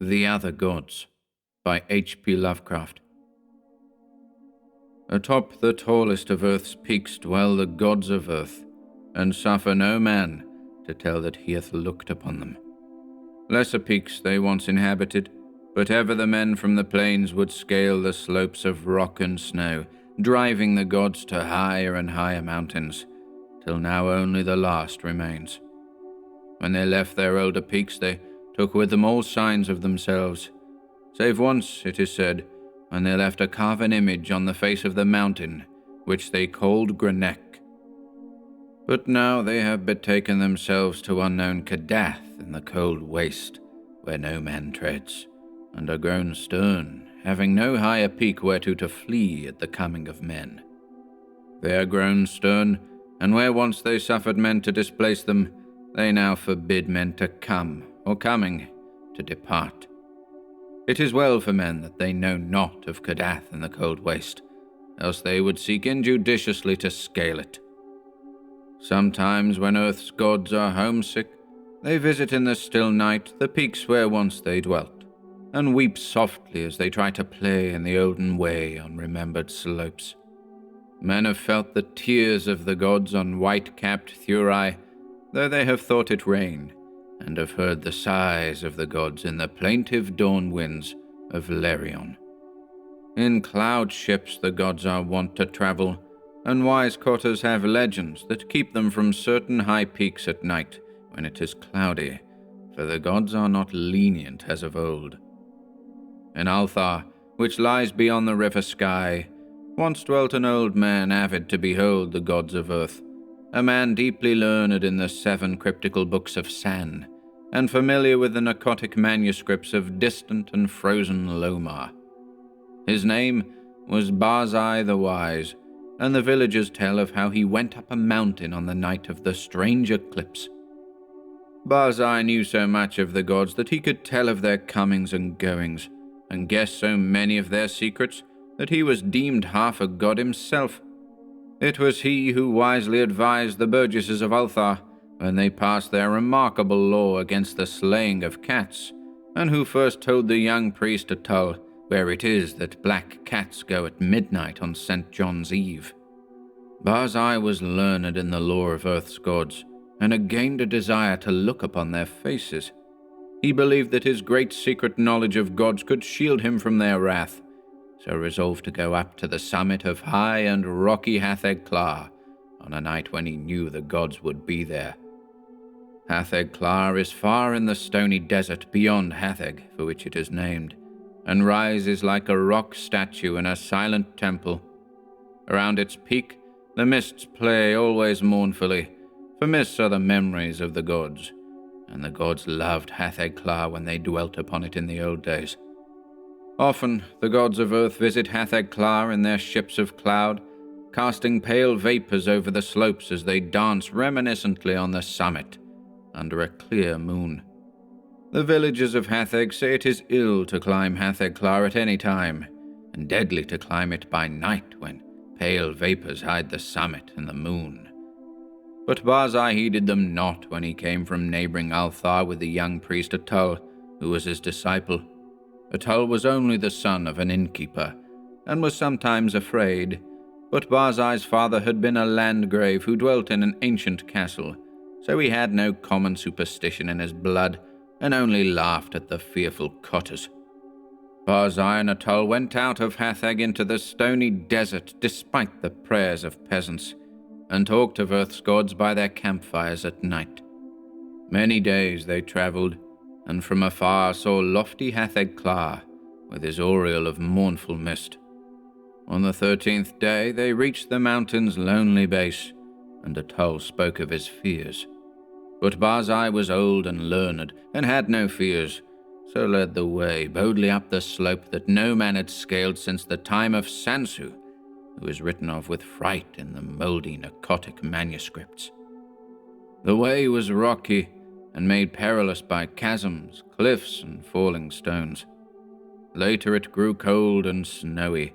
The Other Gods by H.P. Lovecraft. Atop the tallest of earth's peaks dwell the gods of earth, and suffer no man to tell that he hath looked upon them. Lesser peaks they once inhabited, but ever the men from the plains would scale the slopes of rock and snow, driving the gods to higher and higher mountains, till now only the last remains. When they left their older peaks they took with them all signs of themselves, save once, it is said, when they left a carven image on the face of the mountain, which they called Grenek. But now they have betaken themselves to unknown Kadath in the cold waste, where no man treads, and are grown stern, having no higher peak whereto to flee at the coming of men. They are grown stern, and where once they suffered men to displace them, they now forbid men to come, or coming, to depart. It is well for men that they know not of Kadath in the cold waste, else they would seek injudiciously to scale it. Sometimes when earth's gods are homesick, they visit in the still night the peaks where once they dwelt, and weep softly as they try to play in the olden way on remembered slopes. Men have felt the tears of the gods on white-capped Thurai, though they have thought it rain, and have heard the sighs of the gods in the plaintive dawn winds of Lerion. In cloud ships the gods are wont to travel, and wise cotters have legends that keep them from certain high peaks at night when it is cloudy, for the gods are not lenient as of old. In Althar, which lies beyond the river sky, once dwelt an old man avid to behold the gods of earth, a man deeply learned in the 7 cryptical books of San, and familiar with the narcotic manuscripts of distant and frozen Lomar. His name was Barzai the Wise, and the villagers tell of how he went up a mountain on the night of the strange eclipse. Barzai knew so much of the gods that he could tell of their comings and goings, and guess so many of their secrets that he was deemed half a god himself. It was he who wisely advised the burgesses of Althar when they passed their remarkable law against the slaying of cats, and who first told the young priest Atul where it is that black cats go at midnight on St. John's Eve. Barzai was learned in the lore of earth's gods, and had gained a desire to look upon their faces. He believed that his great secret knowledge of gods could shield him from their wrath, so resolved to go up to the summit of high and rocky Hatheg Klar on a night when he knew the gods would be there. Hatheg Klar is far in the stony desert beyond Hatheg, for which it is named, and rises like a rock statue in a silent temple. Around its peak the mists play always mournfully, for mists are the memories of the gods, and the gods loved Hatheg Klar when they dwelt upon it in the old days. Often the gods of earth visit Hatheg Klar in their ships of cloud, casting pale vapors over the slopes as they dance reminiscently on the summit, under a clear moon. The villagers of Hatheg say it is ill to climb Hatheg Klar at any time, and deadly to climb it by night when pale vapors hide the summit and the moon. But Barzai heeded them not when he came from neighboring Althar with the young priest Atul, who was his disciple. Atul was only the son of an innkeeper, and was sometimes afraid, but Barzai's father had been a landgrave who dwelt in an ancient castle, so he had no common superstition in his blood, and only laughed at the fearful cotters. Barzai and Atul went out of Hatheg into the stony desert despite the prayers of peasants, and talked of earth's gods by their campfires at night. Many days they travelled, and from afar saw lofty Hatheg Klar, with his aureole of mournful mist. On the 13th day they reached the mountain's lonely base, and Atul spoke of his fears. But Barzai was old and learned, and had no fears, so led the way boldly up the slope that no man had scaled since the time of Sansu, who is written of with fright in the mouldy narcotic manuscripts. The way was rocky, and made perilous by chasms, cliffs, and falling stones. Later it grew cold and snowy,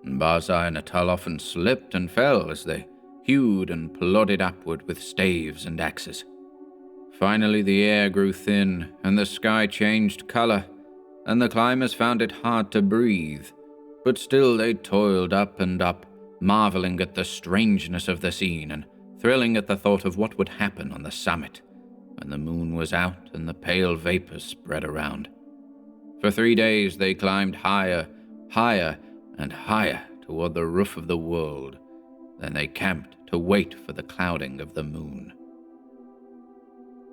and Barzai and Atul often slipped and fell as they hewed and plodded upward with staves and axes. Finally the air grew thin, and the sky changed color, and the climbers found it hard to breathe. But still they toiled up and up, marveling at the strangeness of the scene and thrilling at the thought of what would happen on the summit when the moon was out and the pale vapors spread around. For 3 days they climbed higher, higher, and higher toward the roof of the world. Then they camped to wait for the clouding of the moon.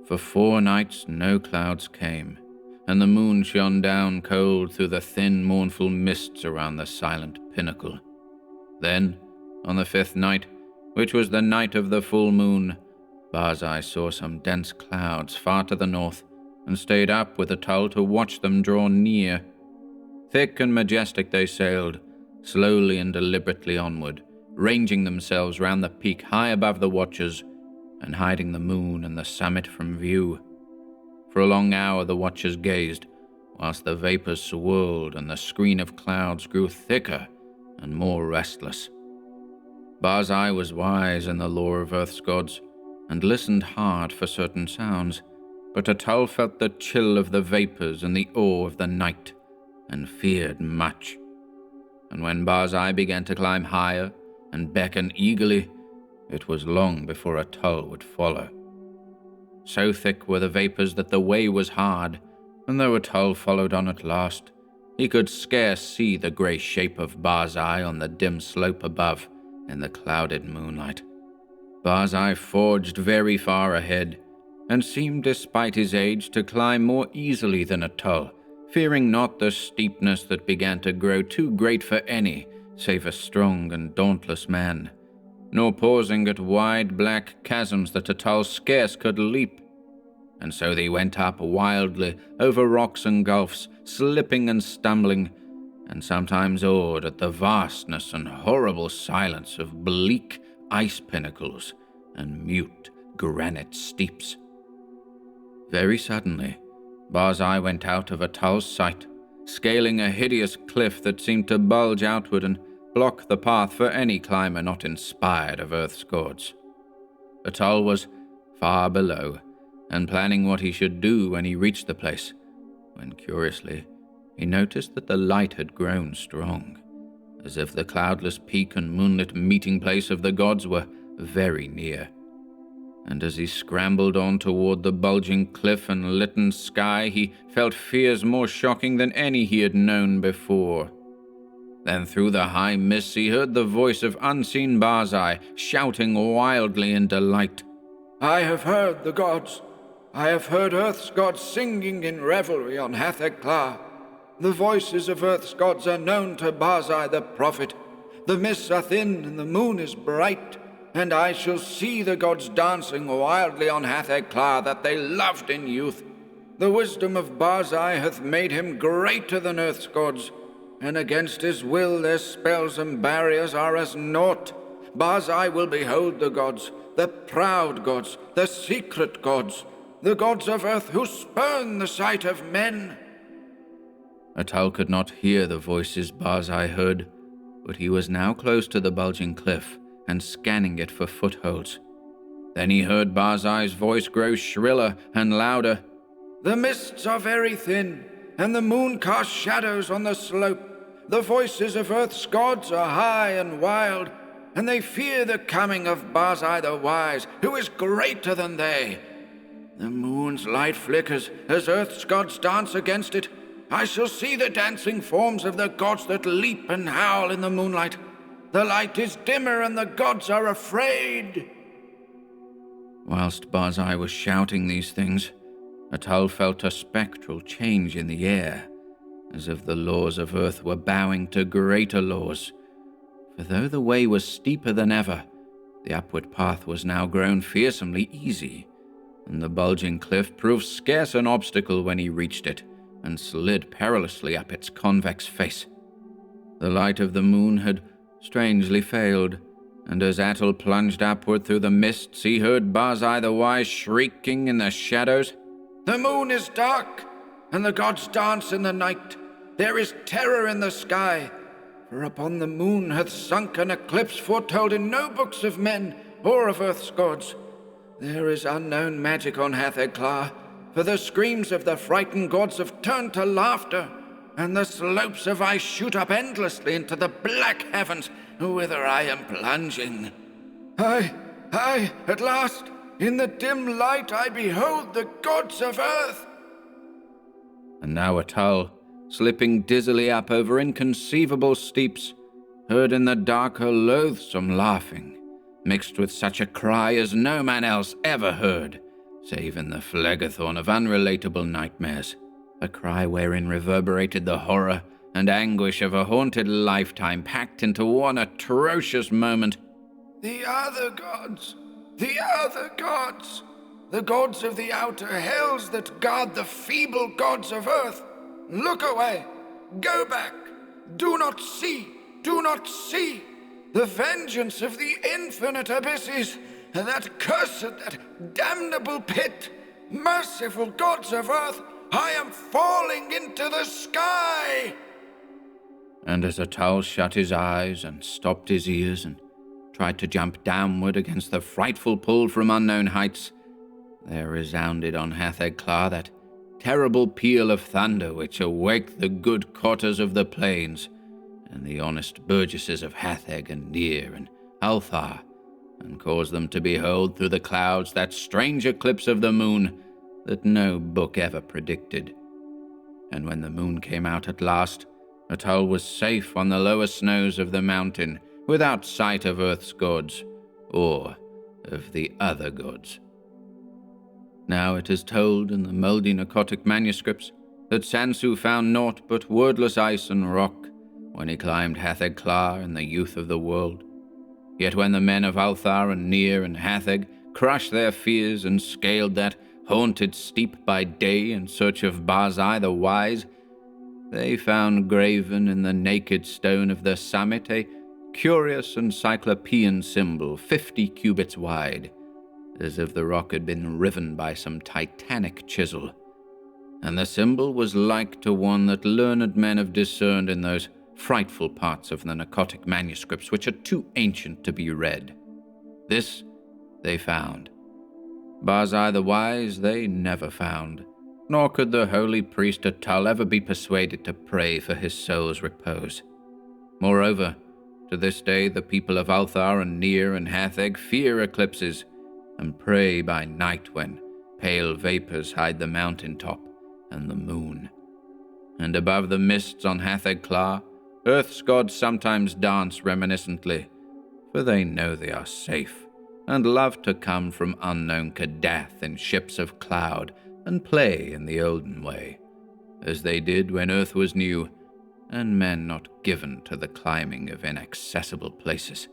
For 4 nights no clouds came, and the moon shone down cold through the thin, mournful mists around the silent pinnacle. Then, on the 5th night, which was the night of the full moon, Barzai saw some dense clouds far to the north, and stayed up with Atul to watch them draw near. Thick and majestic they sailed, slowly and deliberately onward, ranging themselves round the peak high above the watchers, and hiding the moon and the summit from view. For a long hour the watchers gazed, whilst the vapors swirled and the screen of clouds grew thicker and more restless. Barzai was wise in the lore of Earth's gods, and listened hard for certain sounds, but Atul felt the chill of the vapors and the awe of the night, and feared much. And when Barzai began to climb higher and beckon eagerly, it was long before Atul would follow. So thick were the vapors that the way was hard, and though Atul followed on at last, he could scarce see the grey shape of Barzai on the dim slope above in the clouded moonlight. Barzai forged very far ahead, and seemed, despite his age, to climb more easily than Atul, fearing not the steepness that began to grow too great for any save a strong and dauntless man, nor pausing at wide black chasms that Atul scarce could leap. And so they went up wildly over rocks and gulfs, slipping and stumbling, and sometimes awed at the vastness and horrible silence of bleak ice pinnacles and mute granite steeps. Very suddenly, Barzai went out of Atul's sight, scaling a hideous cliff that seemed to bulge outward and block the path for any climber not inspired of Earth's gods. Atul was far below, and planning what he should do when he reached the place, when curiously he noticed that the light had grown strong, as if the cloudless peak and moonlit meeting place of the gods were very near. And as he scrambled on toward the bulging cliff and litten sky, he felt fears more shocking than any he had known before. Then through the high mists he heard the voice of unseen Barzai shouting wildly in delight. "I have heard the gods. I have heard Earth's gods singing in revelry on Hatheg-Klar. The voices of Earth's gods are known to Barzai the prophet. The mists are thin and the moon is bright, and I shall see the gods dancing wildly on Hatheg-Klar that they loved in youth. The wisdom of Barzai hath made him greater than Earth's gods, and against his will their spells and barriers are as naught. Barzai will behold the gods, the proud gods, the secret gods, the gods of Earth who spurn the sight of men." Atul could not hear the voices Barzai heard, but he was now close to the bulging cliff and scanning it for footholds. Then he heard Barzai's voice grow shriller and louder. "The mists are very thin, and the moon casts shadows on the slope. The voices of Earth's gods are high and wild, and they fear the coming of Barzai the Wise, who is greater than they. The moon's light flickers as Earth's gods dance against it. I shall see the dancing forms of the gods that leap and howl in the moonlight. The light is dimmer and the gods are afraid." Whilst Barzai was shouting these things, Atul felt a spectral change in the air, as if the laws of Earth were bowing to greater laws. For though the way was steeper than ever, the upward path was now grown fearsomely easy, and the bulging cliff proved scarce an obstacle when he reached it, and slid perilously up its convex face. The light of the moon had strangely failed, and as Atul plunged upward through the mists, he heard Barzai the Wise shrieking in the shadows. "The moon is dark, and the gods dance in the night. There is terror in the sky, for upon the moon hath sunk an eclipse foretold in no books of men or of Earth's gods. There is unknown magic on Hatheg-Klar, for the screams of the frightened gods have turned to laughter, and the slopes of ice shoot up endlessly into the black heavens, whither I am plunging. Aye, at last, in the dim light I behold the gods of earth. And now Atal, slipping dizzily up over inconceivable steeps, heard in the dark her loathsome laughing, mixed with such a cry as no man else ever heard, save in the phlegethorn of unrelatable nightmares, a cry wherein reverberated the horror and anguish of a haunted lifetime packed into one atrocious moment. The other gods! The other gods! The gods of the outer hells that guard the feeble gods of earth! Look away! Go back! Do not see! Do not see! The vengeance of the infinite abysses! That cursed, that damnable pit! Merciful gods of earth! I am falling into the sky! And as Atal shut his eyes and stopped his ears and tried to jump downward against the frightful pull from unknown heights, there resounded on Hatheg-Klar that terrible peal of thunder which awaked the good cotters of the plains and the honest burgesses of Hatheg and Nir and Althar, and caused them to behold through the clouds that strange eclipse of the moon that no book ever predicted. And when the moon came out at last, Atal was safe on the lower snows of the mountain, without sight of Earth's gods, or of the other gods. Now it is told in the mouldy Narcotic manuscripts that Sansu found naught but wordless ice and rock when he climbed Hatheg-Klar in the youth of the world. Yet when the men of Althar and Nir and Hatheg crushed their fears and scaled that haunted steep by day in search of Barzai the Wise, they found graven in the naked stone of the summit a curious encyclopean symbol 50 cubits wide, as if the rock had been riven by some titanic chisel. And the symbol was like to one that learned men have discerned in those frightful parts of the Narcotic manuscripts which are too ancient to be read. This they found. Barzai the Wise they never found, nor could the holy priest Atal ever be persuaded to pray for his soul's repose. Moreover, to this day the people of Althar and Nir and Hatheg fear eclipses, and pray by night when pale vapors hide the mountain top and the moon. And above the mists on Hatheg-Klar, Earth's gods sometimes dance reminiscently, for they know they are safe, and love to come from unknown Kadath in ships of cloud and play in the olden way, as they did when Earth was new, and men not given to the climbing of inaccessible places.